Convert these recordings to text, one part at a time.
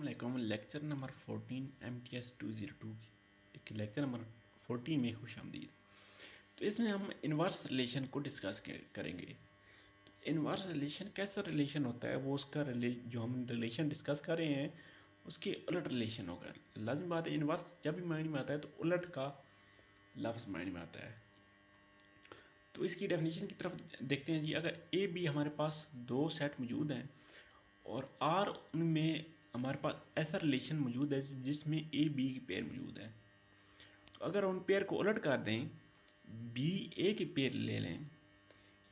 अस्सलामुअलैकुम। Lecture number 14 MTS 202 की lecture number 14 में खुश आमदीद। तो इसमें हम इन्वर्स रिलेशन को डिस्कस करेंगे। तो इन्वर्स रिलेशन कैसा रिलेशन होता है, वो उसका जो हम रिलेशन डिस्कस कर रहे हैं उसके उलट रिलेशन होगा। लाजिम बात है, इन्वर्स जब भी माइंड में आता है तो उलट का लफ्ज़ माइंड में आता है। तो इसकी डेफिनेशन की तरफ देखते हैं जी। अगर ए बी हमारे पास दो सेट मौजूद हैं और आर उनमें हमारे पास ऐसा रिलेशन मौजूद है जिसमें ए बी की पेयर मौजूद है, तो अगर उन पेयर को उलट कर दें, बी ए की पेयर ले लें,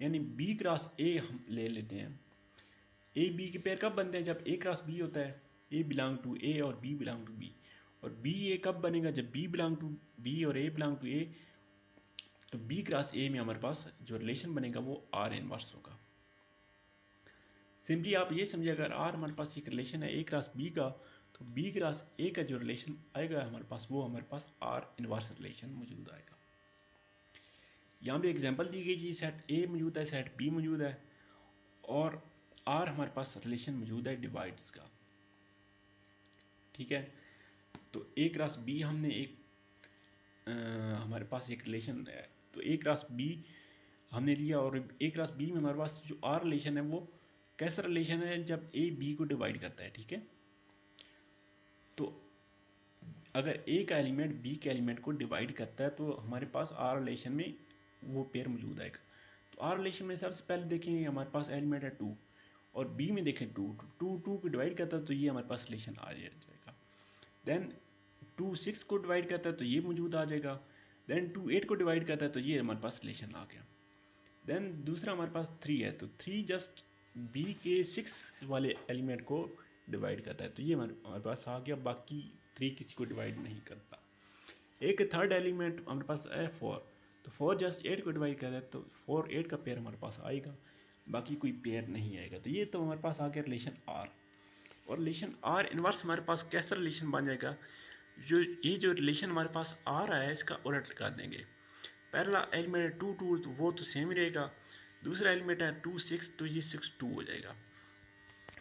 यानी बी क्रॉस ए हम ले लेते हैं। ए बी की पेयर कब बनते हैं? जब ए क्रॉस बी होता है, ए बिलोंग टू ए और बी बिलोंग टू बी। और बी ए कब बनेगा? जब बी बिलोंग टू बी और ए बिलोंग टू ए। तो बी क्रॉस ए में हमारे पास जो रिलेशन बनेगा वो आर इनवर्स होगा। सिंपली आप ये समझिए, अगर आर हमारे पास एक रिलेशन है ए क्रॉस बी का, तो बी क्रॉस ए का जो रिलेशन आएगा हमारे पास, वो हमारे पास आर इनवर्स रिलेशन मौजूद आएगा। यहाँ पे एग्जांपल दी गई जी, सेट ए मौजूद है, सेट बी मौजूद है और आर हमारे पास रिलेशन मौजूद है डिवाइड्स का। ठीक है, तो ए क्रॉस बी हमने एक हमारे पास एक रिलेशन है, तो ए क्रॉस बी हमने लिया और ए क्रॉस बी में हमारे पास जो आर रिलेशन है वो कैसा रिलेशन है? जब ए बी को डिवाइड करता है। ठीक है, तो अगर ए का एलिमेंट बी के एलिमेंट को डिवाइड करता है तो हमारे पास आर रिलेशन में वो पेयर मौजूद आएगा। तो आर रिलेशन में सबसे पहले देखेंगे हमारे पास एलिमेंट है 2 और बी में देखें 2 को डिवाइड करता है तो ये हमारे पास रिलेशन आ जाएगा। देन 2 6 को डिवाइड करता है तो ये मौजूद आ जाएगा। देन 2 8 को डिवाइड करता है तो ये हमारे पास रिलेशन आ गया। देन दूसरा हमारे पास 3 है, तो 3 जस्ट बी के 6 वाले एलिमेंट को डिवाइड करता है तो ये हमारे पास आ गया। बाकी 3 किसी को डिवाइड नहीं करता। एक थर्ड एलिमेंट हमारे पास है 4, तो 4 जस्ट 8 को डिवाइड करता है तो 4 8 का पेयर हमारे पास आएगा, बाकी कोई पेयर नहीं आएगा। तो ये तो हमारे पास आ गया रिलेशन आर। और रिलेशन आर इनवर्स हमारे पास कैसा रिलेशन बन जाएगा? जो रिलेशन हमारे पास आ रहा है इसका उलट लगा देंगे। पहला एलिमेंट है 2 2, तो वो तो सेम ही रहेगा। दूसरा एलिमेंट है 2 6, तो ये 6 2 हो जाएगा।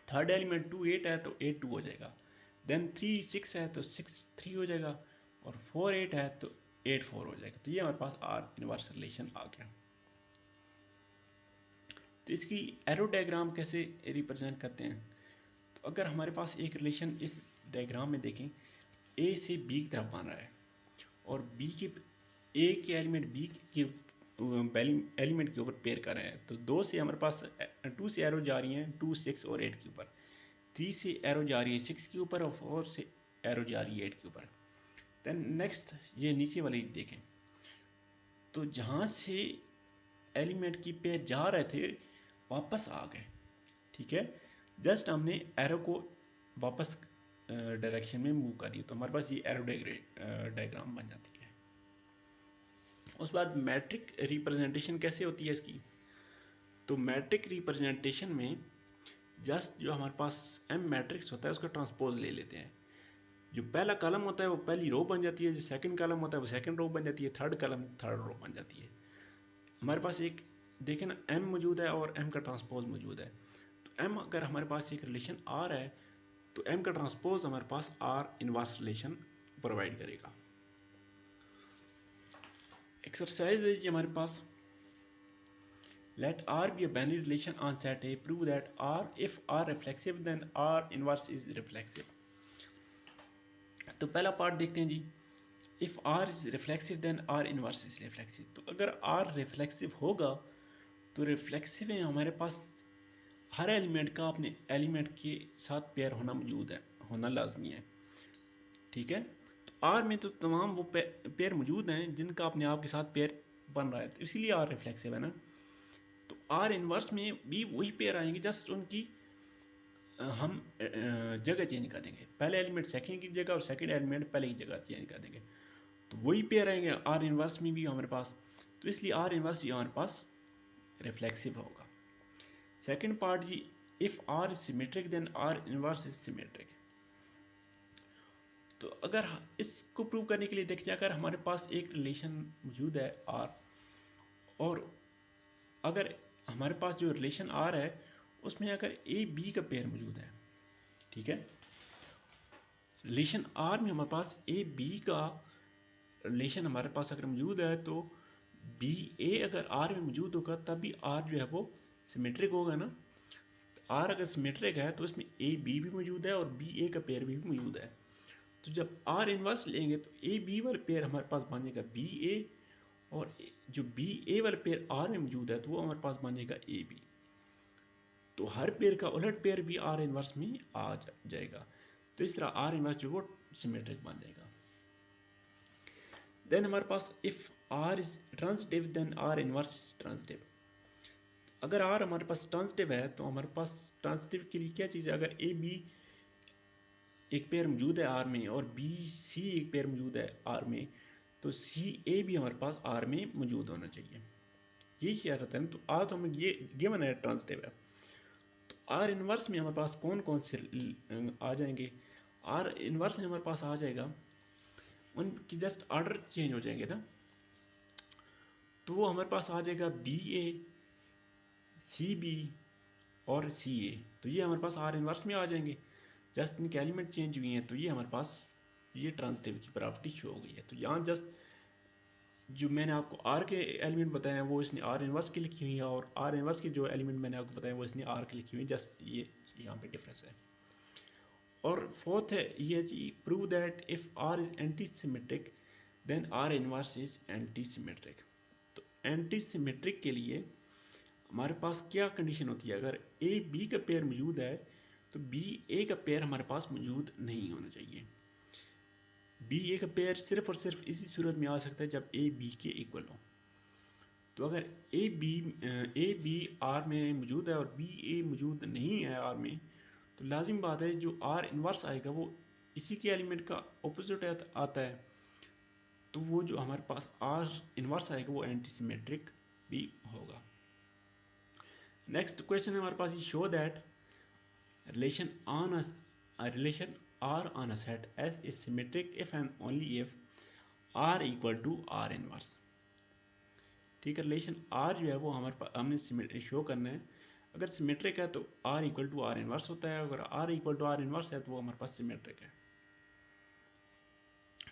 थर्ड एलिमेंट 2 8 है तो 8 2 हो जाएगा। देन 3 6 है तो 6 3 हो जाएगा और 4 8 है तो 8 4 हो जाएगा। तो ये हमारे पास आर इनवर्स रिलेशन आ गया। तो इसकी एरो डायग्राम कैसे रिप्रेजेंट करते हैं? तो अगर हमारे पास एक रिलेशन इस डायग्राम में देखें, ए से बी की तरफ बन रहा है और बी के ए के एलिमेंट बी के एलिमेंट के ऊपर पेयर कर रहे हैं, तो 2 से हमारे पास 2 से एरो जा रही हैं 2 6 और 8 के ऊपर, 3 से एरो जा रही है 6 के ऊपर और 4 से एरो जा रही है 8 के ऊपर। देन नेक्स्ट ये नीचे वाली देखें, तो जहाँ से एलिमेंट की पेयर जा रहे थे वापस आ गए। ठीक है, जस्ट हमने एरो को वापस डायरेक्शन में मूव कर दिया तो हमारे पास ये एरो डायग्राम बन जाती है। उस बाद मैट्रिक रिप्रेजेंटेशन कैसे होती है इसकी? तो मैट्रिक रिप्रेजेंटेशन में जस्ट जो हमारे पास एम मैट्रिक्स होता है उसका ट्रांसपोज ले लेते हैं। जो पहला कॉलम होता है वो पहली रो बन जाती है, जो सेकंड कॉलम होता है वो सेकंड रो बन जाती है, थर्ड कॉलम थर्ड रो बन जाती है। हमारे पास एक देखें ना, एम मौजूद है और एम का ट्रांसपोज मौजूद है। तो एम अगर हमारे पास एक रिलेशन आर है तो एम का ट्रांसपोज हमारे पास आर इनवर्स रिलेशन प्रोवाइड करेगा। एक्सरसाइज है हमारे पास, let R be a binary relation on set A, prove that R, if R reflexive then R inverse is reflexive। तो पहला पार्ट देखते हैं जी, if R is reflexive then R inverse is reflexive। तो अगर R reflexive होगा तो reflexive में हमारे पास हर एलिमेंट का अपने एलिमेंट के साथ पेयर होना लाजमी है। ठीक है, तो R में तो तमाम वो पेयर मौजूद हैं जिनका अपने आप के साथ पेयर बन रहा है, तो इसीलिए R रिफ्लेक्सिव है ना। तो आर इनवर्स में भी वही पेयर आएंगे, जस्ट उनकी हम जगह चेंज कर देंगे। पहले एलिमेंट सेकंड की जगह और सेकंड एलिमेंट पहले की जगह चेंज कर देंगे, तो वही पेयर आएंगे आर इनवर्स में भी हमारे पास। तो इसलिए आर इनवर्स हमारे पास रिफ्लेक्सिव होगा। सेकंड पार्ट जी, if R is symmetric then R inverse is symmetric. तो अगर इसको प्रूव करने के लिए देखिए, अगर हमारे पास एक रिलेशन मौजूद है आर और अगर हमारे पास जो रिलेशन आर है उसमें अगर ए बी का पेयर मौजूद है, ठीक है, रिलेशन आर में हमारे पास ए बी का रिलेशन हमारे पास अगर मौजूद है तो बी ए अगर आर में मौजूद होगा तभी आर जो है वो सिमेट्रिक होगा ना। आर अगर सिमेट्रिक है तो इसमें ए बी भी मौजूद है और बी ए का पेयर भी मौजूद है। तो जब आर इनवर्स लेंगे तो ए बी वाला पेयर हमारे पास बनेगा बी ए, और जो बी ए वाला पेयर आर में मौजूद है तो वो हमारे पास बनेगा ए बी। तो हर पेयर का उलट पेयर भी आर इनवर्स में आ जाएगा। तो इस तरह आर इनवर्स जो वो सिमेट्रिक बन जाएगा। देन हमारे पास if R is transitive then R inverse is transitive. अगर आर हमारे पास ट्रांजिटिव है तो हमारे पास ट्रांजिटिव के लिए क्या चीज़ है, अगर ए बी एक पेयर मौजूद है आर में और बी सी एक पेयर मौजूद है आर में, तो सी ए भी हमारे पास आर में मौजूद होना चाहिए। यही शर्त है। तो आर तो हमें ये गिवन है ट्रांजिटिव है। तो आर इनवर्स में हमारे पास कौन कौन से आ जाएंगे, आर इनवर्स में हमारे पास आ जाएगा, उनकी जस्ट ऑर्डर चेंज हो जाएंगे ना। तो वो हमारे पास आ जाएगा बी ए, सी बी और सी ए। तो ये हमारे पास आर इनवर्स में आ जाएंगे, जस्ट इनके एलिमेंट चेंज हुए हैं। तो ये हमारे पास ये ट्रांजिटिव की प्रॉपर्टी शो हो गई है। तो यहाँ जस्ट जो मैंने आपको आर के एलिमेंट बताए हैं वो इसने आर इनवर्स की लिखी हुई है, और आर इनवर्स के जो एलिमेंट मैंने आपको बताया वो इसने आर की लिखी हुई है। जस्ट ये यहाँ पे डिफरेंस है। और फोर्थ है ये G, prove that if R is anti symmetric then R inverse is anti symmetric. तो एंटी सिमेट्रिक के लिए हमारे पास क्या कंडीशन होती है, अगर ए बी का पेयर मौजूद है तो बी ए का पेयर हमारे पास मौजूद नहीं होना चाहिए। बी ए का पेयर सिर्फ और सिर्फ इसी सूरत में आ सकता है जब ए बी के इक्वल हो। तो अगर ए बी आर में मौजूद है और बी ए मौजूद नहीं है आर में, तो लाजिम बात है जो आर इनवर्स आएगा वो इसी के एलिमेंट का ऑपोजिट आता है। तो वो जो हमारे पास आर इनवर्स आएगा वो एंटी सिमेट्रिक भी होगा। नेक्स्ट क्वेश्चन है हमारे पास, show that relation R on a set S is symmetric if and only if R equal to R inverse। ठीक है, रिलेशन R जो है वो हमारे पास हमने शो करना है। अगर सिमेट्रिक है तो R equal to R inverse होता है, अगर R equal to R inverse है तो वो हमारे पास सिमेट्रिक है।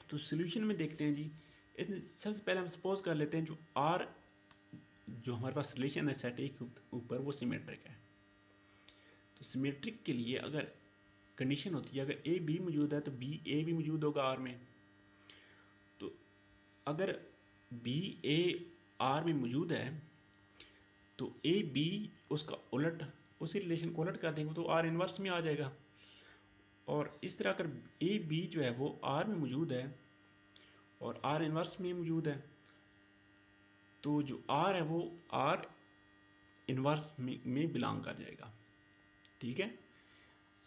तो सोल्यूशन में देखते हैं जी, सबसे पहले हम सपोज कर लेते हैं जो R जो हमारे पास रिलेशन है सेट ए के ऊपर वो सिमेट्रिक है। तो सिमेट्रिक के लिए अगर कंडीशन होती है, अगर ए बी मौजूद है तो बी ए भी मौजूद होगा आर में। तो अगर बी ए आर में मौजूद है तो ए बी उसका उलट, उसी रिलेशन को उलट कर देंगे तो आर इनवर्स में आ जाएगा। और इस तरह अगर ए बी जो है वो आर में मौजूद है और आर इनवर्स में मौजूद है तो जो आर है वो आर इनवर्स में बिलोंग कर जाएगा। ठीक है,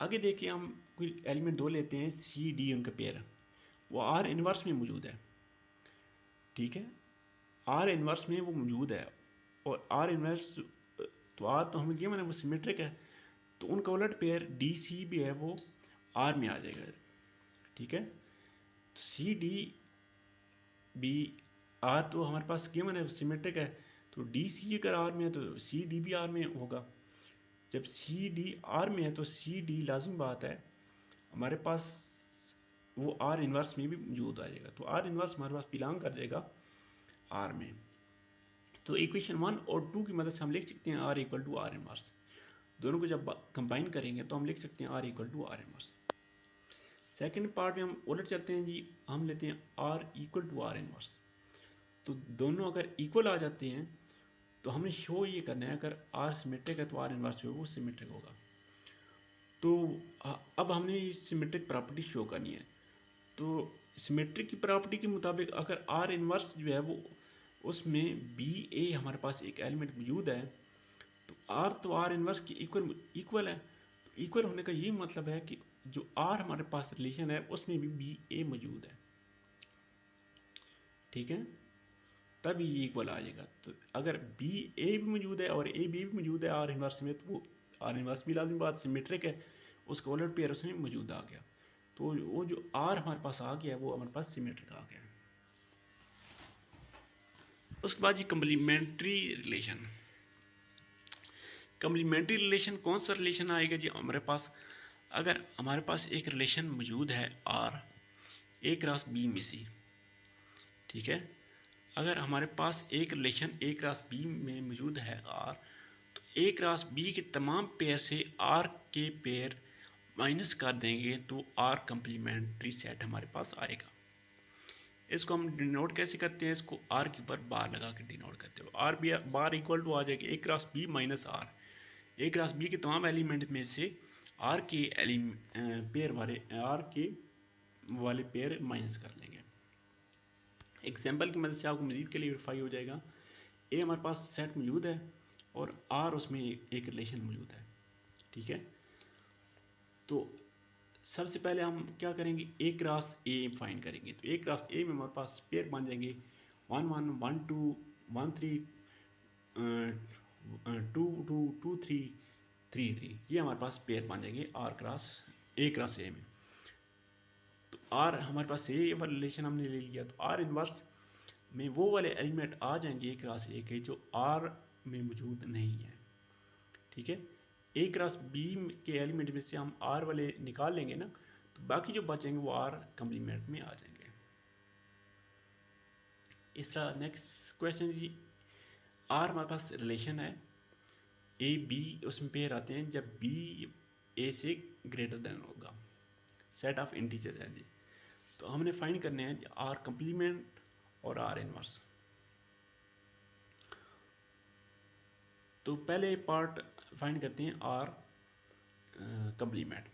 आगे देखिए हम कोई एलिमेंट दो लेते हैं, सी डी उनका पेयर, वो आर इनवर्स में मौजूद है। ठीक है, आर इनवर्स में वो मौजूद है और आर इनवर्स तो आर तो हमें गिवन है वो सिमेट्रिक है, तो उनका उलट पेयर डी सी भी है वो आर में आ जाएगा। ठीक है, तो सी डी बी आर तो हमारे पास गिवन है सिमेट्रिक है, तो डी सी अगर आर में है तो सी डी भी आर में होगा। जब सी डी आर में है तो सी डी लाजिम बात है हमारे पास वो आर इनवर्स में भी मौजूद आ जाएगा। तो आर इनवर्स हमारे पास बिलोंग कर जाएगा आर में। तो इक्वेशन 1 और 2 की मदद से हम लिख सकते हैं R equal to R inverse. दोनों को जब कंबाइन करेंगे तो हम लिख सकते हैं R equal to R inverse. Second part में हम उलट चलते हैं जी, हम लेते हैं R equal to R inverse. तो दोनों अगर इक्वल आ जाते हैं तो हमने शो ये करना है, अगर आर सिमेट्रिक है तो आर इनवर्स जो है वो सिमेट्रिक होगा। तो अब हमने ये सिमेट्रिक प्रॉपर्टी शो करनी है। तो सिमेट्रिक की प्रॉपर्टी के मुताबिक अगर आर इनवर्स जो है वो उसमें बी ए हमारे पास एक एलिमेंट मौजूद है तो आर इनवर्स की इक्वल है। तो इक्वल होने का ये मतलब है कि जो आर हमारे पास रिलेशन है उसमें भी बी ए मौजूद है। ठीक है, तभी ये इक्वल आ जाएगा। तो अगर बी ए भी मौजूद है और ए बी भी मौजूद है आर इनवर्स में, तो वो आर इनवर्स भी लाजिम बात सिमेट्रिक है, उसका उलट पेयर उसमें मौजूद आ गया। तो वो जो आर हमारे पास आ गया वो हमारे पास सिमेट्रिक आ गया। उसके बाद ये कम्प्लीमेंट्री रिलेशन। कम्प्लीमेंट्री रिलेशन कौन सा रिलेशन आएगा जी हमारे पास, अगर हमारे पास एक रिलेशन मौजूद है आर ए क्रॉस बी में से, ठीक है, अगर हमारे पास एक रिलेशन ए क्रॉस बी में मौजूद है आर, तो ए क्रॉस बी के तमाम पेयर से आर के पेयर माइनस कर देंगे तो आर कंप्लीमेंट्री सेट हमारे पास आएगा। इसको हम डिनोट कैसे करते हैं, इसको आर के ऊपर बार लगा के डिनोट करते हो। R B bar equal to आ जाएगी A cross B minus R. A cross B के तमाम एलिमेंट में से आर के पेयर वाले पेयर माइनस कर लेंगे। एग्जाम्पल की मदद से आपको मजीद क्लियरफाई हो जाएगा। ए हमारे पास सेट मौजूद है और आर उसमें एक रिलेशन मौजूद है, ठीक है। तो सबसे पहले हम क्या करेंगे, ए क्रॉस ए फाइंड करेंगे। तो ए क्रॉस ए में हमारे पास पेयर बन जाएंगे 1 1 1 2 1 3 2 2 2 3 3 3, ये हमारे पास पेयर बन जाएंगे ए क्रॉस ए में। तो आर हमारे पास ए वाला रिलेशन हमने ले लिया, तो आर इनवर्स में वो वाले एलिमेंट आ जाएंगे ए क्रॉस ए के जो आर में मौजूद नहीं है, ठीक है। ए क्रॉस बी के एलिमेंट में से हम आर वाले निकाल लेंगे ना, तो बाकी जो बचेंगे वो आर कंप्लीमेंट में आ जाएंगे। इस तरह नेक्स्ट क्वेश्चन जी, आर हमारे पास रिलेशन है, ए बी उसमें पेयर आते हैं जब बी ए से ग्रेटर देन होगा, सेट ऑफ इंटीजर्स है जी। तो हमने फाइंड करने हैं आर कंप्लीमेंट और आर इनवर्स। तो पहले पार्ट फाइंड करते हैं आर कंप्लीमेंट।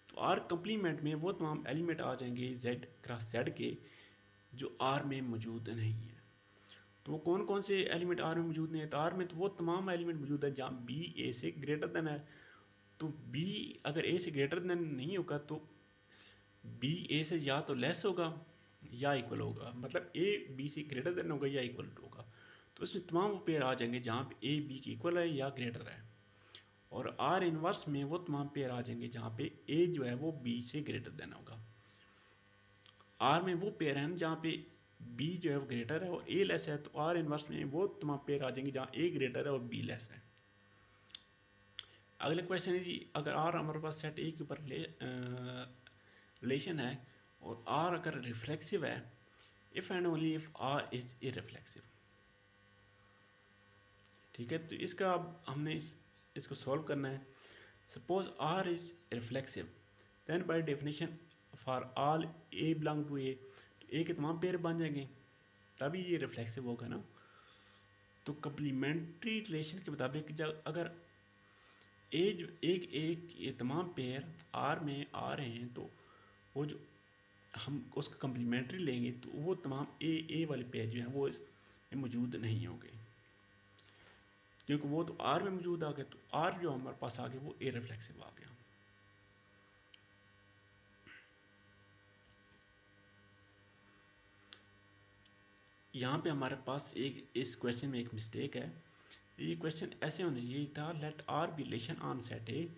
तो आर कंप्लीमेंट में वो तमाम एलिमेंट आ जाएंगे जेड क्रॉस जेड के जो आर में मौजूद नहीं है। तो वो कौन कौन से एलिमेंट आर में मौजूद नहीं है, तो आर में तो वो तमाम एलिमेंट मौजूद है जहाँ बी ए से ग्रेटर देन है। तो बी अगर ए से ग्रेटर देन नहीं होगा तो बी ए से या तो लेस होगा या इक्वल होगा, मतलब ए बी से ग्रेटर देन होगा या इक्वल होगा। तो इसमें तमाम वो पेयर आ जाएंगे जहाँ पे ए बी की इक्वल है या ग्रेटर है। और आर इनवर्स में वो तमाम पेयर आ जाएंगे जहाँ पे ए जो है वो बी से ग्रेटर देन होगा। आर में वो पेयर है जहाँ पे बी जो है वो ग्रेटर है और ए लेस है, तो आर इनवर्स में वो तमाम पेयर आ जाएंगे जहाँ ए ग्रेटर है और बी लेस है। अगला क्वेश्चन है जी, अगर आर हमारे पास सेट ए के ऊपर रिलेशन है और आर अगर रिफ्लेक्सिव है, if and only if R is irreflexive, ठीक है। तो इसका अब हमने इसको सॉल्व करना है। Suppose R is reflexive, then by definition for all A belong to A, तो ए के तमाम पेयर बन जाएंगे तभी ये रिफ्लेक्सिव होगा ना। तो कंप्लीमेंट्री रिलेशन के मुताबिक जब अगर ये तमाम पेयर आर में आ रहे हैं तो वो जो हम उसका कंप्लीमेंट्री लेंगे तो वो तमाम ए वाले पेयर जो हैं वो इसमें मौजूद नहीं होंगे, क्योंकि वो तो आर में मौजूद आ गए। तो आर जो हमारे पास आ गया वो ए रिफ्लेक्सिव आ गया। यहाँ पे हमारे पास इस क्वेश्चन में एक मिस्टेक है। ये क्वेश्चन ऐसे होना चाहिए था, let R be relation on set A,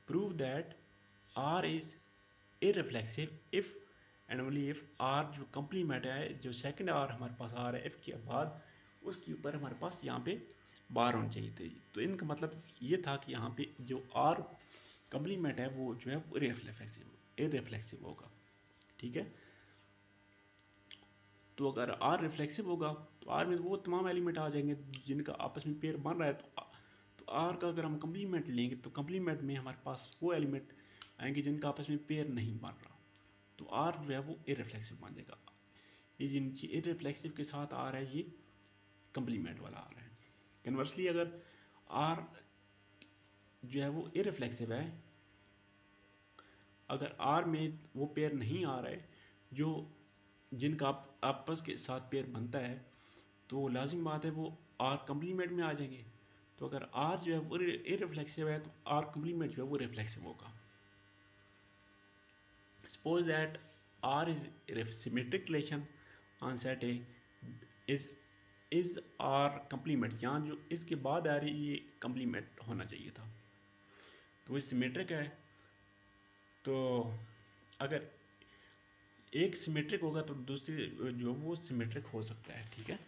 prove that R is irreflexive if and only if R जो कंप्लीमेंट है, जो सेकंड आर हमारे पास आ रहा है इफ के बाद उसके ऊपर हमारे पास यहाँ पे बार होनी चाहिए थी। तो इनका मतलब ये था कि यहाँ पे जो आर कंप्लीमेंट है वो जो है वो इररिफ्लेक्सिव होगा, ठीक है। तो अगर आर रिफ्लेक्सिव होगा तो आर में वो तमाम एलिमेंट आ जाएंगे जिनका आपस में पेयर बन रहा है। तो आर का अगर हम कंप्लीमेंट लेंगे तो कंप्लीमेंट में हमारे पास वो एलिमेंट आएंगे जिनका आपस में पेयर नहीं बन रहा, तो आर जो है वो इररिफ्लेक्सिव बन जाएगा। ये जो नीचे इररिफ्लेक्सिव के साथ आ रहा है ये कंप्लीमेंट वाला आ रहा है। कन्वर्सली अगर आर जो है वो इररिफ्लेक्सिव है, अगर आर में वो पेयर नहीं आ रहा है जो जिनका आपस के साथ पेयर बनता है, तो लाजिम बात है वो आर कंप्लीमेंट में आ जाएंगे। तो अगर आर जो है वो इररिफ्लेक्सिव है तो आर कंप्लीमेंट जो है वो रिफ्लेक्सिव होगा। Suppose that R is symmetric relation on set A is R complement, यहाँ जो इसके बाद आ रही ये कंप्लीमेंट होना चाहिए था, तो ये सिमेट्रिक है। तो अगर एक सिमेट्रिक होगा तो दूसरी जो वो सिमेट्रिक हो सकता है, ठीक है।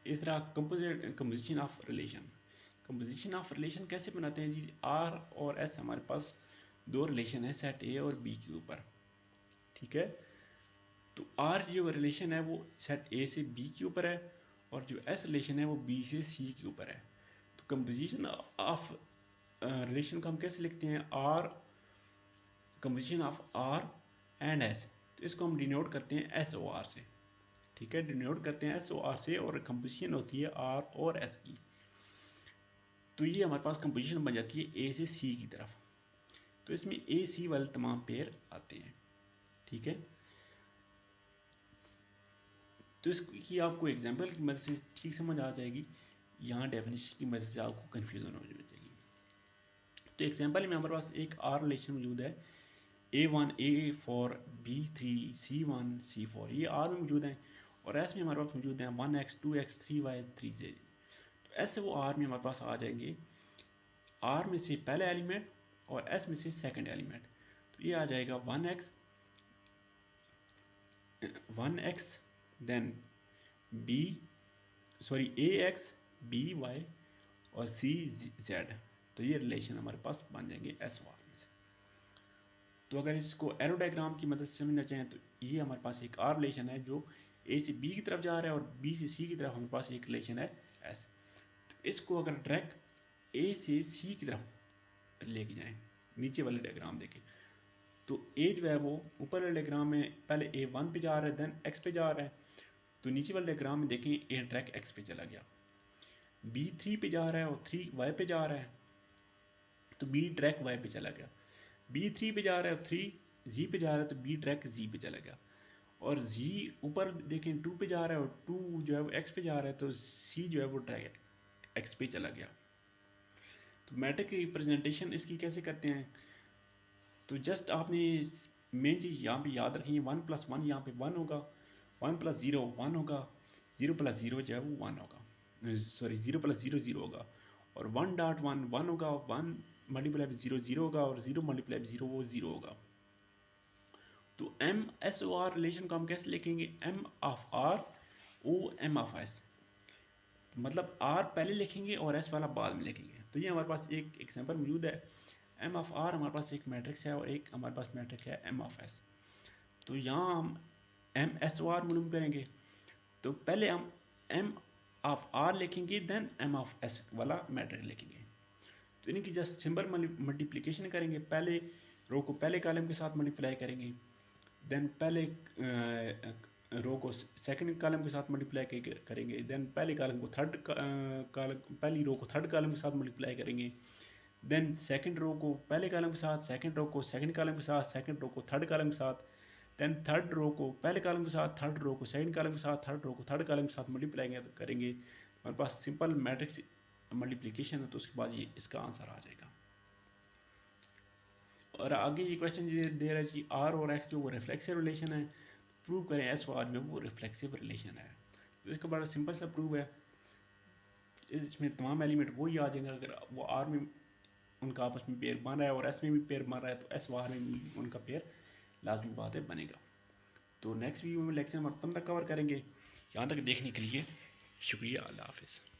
इस तरह composition of relation, composition of relation कैसे बनाते हैं जी। आर और एस हमारे पास दो रिलेशन है सेट ए और बी के ऊपर, ठीक है। तो आर जो रिलेशन है वो सेट ए से बी के ऊपर है और जो एस रिलेशन है वो बी से सी के ऊपर है। तो कंपोजिशन ऑफ रिलेशन को हम कैसे लिखते हैं, R, composition of R and S, तो इसको हम डिनोट करते हैं एस ओ आर से, ठीक है, डिनोट करते हैं एस ओ आर से, और कंपोजिशन होती है आर और एस की। तो ये हमारे पास कंपोजिशन बन जाती है ए से सी की तरफ। तो इसमें ए सी वाले तमाम पेयर आते हैं, ठीक है। तो इसकी आपको एग्जांपल की मदद से ठीक समझ आ जाएगी, यहाँ डेफिनेशन की मदद से आपको कन्फ्यूज़न हो जाएगी। तो एग्जांपल में हमारे पास एक आर रिलेशन मौजूद है, A1 A4 B3 C1 C4, ये आर में मौजूद हैं, और एस में हमारे पास मौजूद हैं 1x 2x 3y 3z। तो एस वो आर में हमारे पास आ जाएंगे आर में से पहले एलिमेंट और एस में से सेकंड एलिमेंट। तो ये आ जाएगा 1x देन ax by और cz। तो ये रिलेशन हमारे पास बन जाएंगे एस ओ आर में से। तो अगर इसको एरो डायग्राम की मदद से समझना चाहें तो ये हमारे पास एक आर रिलेशन है जो ए से बी की तरफ जा रहा है और बी से सी की तरफ हमारे पास एक रिलेशन है एस। तो इसको अगर डायरेक्ट ए से सी की तरफ लेके जाएं, नीचे वाले डायग्राम देखें, तो ए जो है वो ऊपर वाले डायग्राम में पहले ए 1 पे जा रहा है, देन एक्स पे जा रहा है। तो नीचे वाले डायग्राम में देखें ए डायरेक्ट एक्स पे चला गया, बी 3 पे जा रहा है और 3 वाई पे जा रहा है, तो बी डायरेक्ट वाई पे चला गया। बी 3 पे जा रहा है और 3 जी पे जा रहा है, तो बी डायरेक्ट जी पे चला गया। और जी ऊपर देखें 2 पे जा रहा है और 2 जो है वो एक्स पे जा रहा है, तो सी जो है वो डायरेक्ट एक्स पे चला गया। तो मैट्रिक्स की रिप्रेजेंटेशन इसकी कैसे करते हैं, तो जस्ट आपने मेन चीज़ यहाँ पे याद रखी है, 1 + 1 यहाँ पे 1 होगा, 1 + 0 1 होगा, 0 + 0 जो है वो 1 होगा, सॉरी 0 + 0 0 होगा, और 1.1 1 होगा, 1 × 0 0 होगा, और 0 × 0 वो 0 होगा। तो M S O R relation को हम कैसे लिखेंगे, M of R O M of S, मतलब आर पहले लिखेंगे और एस वाला बाद में लिखेंगे। तो ये हमारे पास एक एग्जांपल मौजूद है, एम ऑफ आर हमारे पास एक मैट्रिक्स है और एक हमारे पास मैट्रिक्स है एम ऑफ एस। तो यहाँ हम एम एस ओ आर मालूम करेंगे, तो पहले हम एम ऑफ आर लिखेंगे, देन एम ऑफ एस वाला मैट्रिक्स लिखेंगे। तो इनकी जस्ट सिंबल मल्टीप्लिकेशन करेंगे, पहले रो को पहले कॉलम के साथ मल्टीप्लाई करेंगे, देन पहले रो को सेकंड कॉलम के साथ मल्टीप्लाई करेंगे, देन पहले कॉलम को थर्ड कॉलम पहली रो को थर्ड कॉलम के साथ मल्टीप्लाई करेंगे, देन सेकंड रो को पहले कॉलम के साथ, सेकंड रो को सेकंड कॉलम के साथ, सेकंड रो को थर्ड कॉलम के साथ, देन थर्ड रो को पहले कॉलम के साथ, थर्ड रो को सेकंड कॉलम के साथ, थर्ड रो को थर्ड कॉलम के साथ मल्टीप्लाई करेंगे। हमारे पास सिंपल मैट्रिक्स मल्टीप्लिकेशन है, तो उसके बाद ये इसका आंसर आ जाएगा। और आगे ये क्वेश्चन दे रहा है कि आर और एक्स जो वो रिफ्लेक्सिव रिलेशन है, प्रूव करें एस और आर में वो रिफ्लेक्सिव रिलेशन है। तो इसका बड़ा सिंपल सा प्रूव है, इसमें तमाम एलिमेंट वही आ जाएंगे। अगर वो आर में उनका आपस में पेयर बन रहा है और एस में भी पेयर बन रहा है, तो एस और आर में भी उनका पेयर लाजमी बात है बनेगा। तो नेक्स्ट वीडियो में लेक्चर नंबर 15 कवर करेंगे। यहाँ तक देखने के लिए शुक्रिया, अल्लाह हाफिज़।